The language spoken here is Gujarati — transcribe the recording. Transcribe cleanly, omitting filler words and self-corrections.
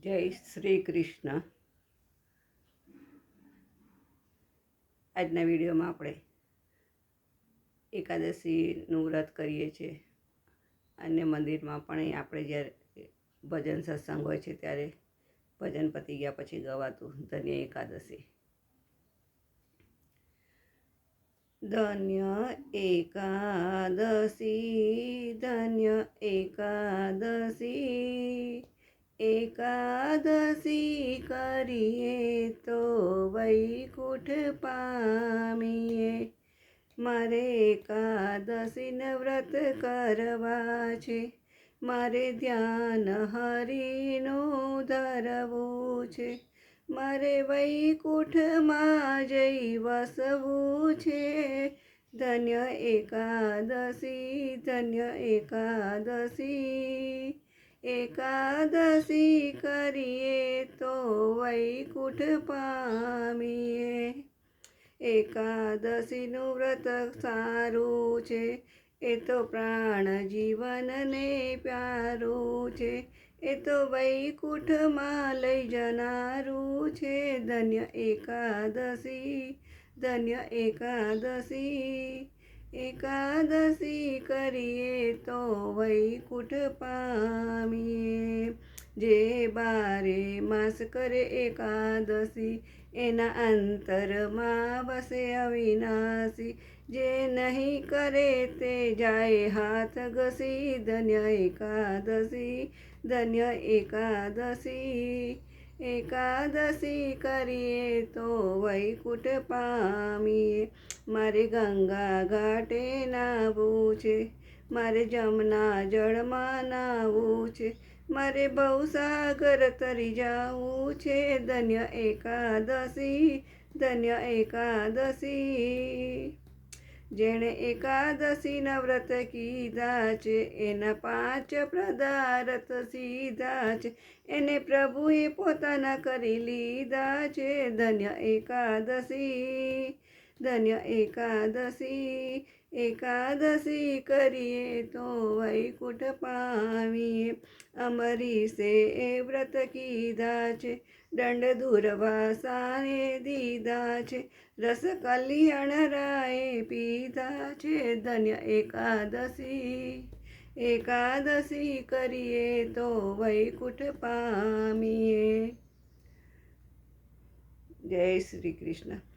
જય શ્રી કૃષ્ણ. આજના વિડીયોમાં આપણે એકાદશીનું વ્રત કરીએ છીએ અને મંદિરમાં પણ આપણે જ્યારે ભજન સત્સંગ હોય છે ત્યારે ભજન પતી ગયા પછી ગવાતું ધન્ય એકાદશી. ધન્ય એકાદશી, ધન્ય એકાદશી, એકાદશી કરીએ તો વૈકુંઠ પામીએ. મારે એકાદશીને વ્રત કરવા છે, મારે ધ્યાન હરિનું ધરવું છે, મારે વૈકુંઠમાં જઈ વસવું છે. ધન્ય એકાદશી, ધન્ય એકાદશી, એકાદશી કરીએ તો વૈકુંઠ પામીએ. એકાદશીનું વ્રત સારું છે, એ તો પ્રાણ જીવનને પ્યારું છે, એ તો વૈકુંઠમાં લઈ જનારું છે. ધન્ય એકાદશી, ધન્ય એકાદશી, એકાદશી કરીએ તો વૈકુંઠ પામીએ. જે બારે માસ કરે એકાદશી, એના અંતરમાં વસે અવિનાશી. જે નહીં કરે તે જાય હાથ ઘસી. ધન્ય એકાદશી, ધન્ય એકાદશી, એકાદશી કરીએ તો વૈકુંઠ પામીએ. મારે ગંગા ઘાટે નાહવું છે, મારે જમના જળમાં નાહવું છે, મારે ભવસાગર તરી જાવું છે. ધન્ય એકાદશી, ધન્ય એકાદશી, જેણે એકાદશીના વ્રત કીધા છે, એના 5 પદાર્થ સીધા છે, એને પ્રભુએ પોતાના કરી લીધા છે. ધન્ય એકાદશી, ધન્ય એકાદશી, એકાદશી કરીએ તો વૈકુંઠ પામીએ. અંબરીશે એ વ્રત કીધા છે, દંડ દુર્વાસાને દીધા છે, રસ કલ્યાણ રાયે પીધા છે. ધન્ય એકાદશી, એકાદશી કરીએ તો વૈકુંઠ પામીએ. જય શ્રી કૃષ્ણ.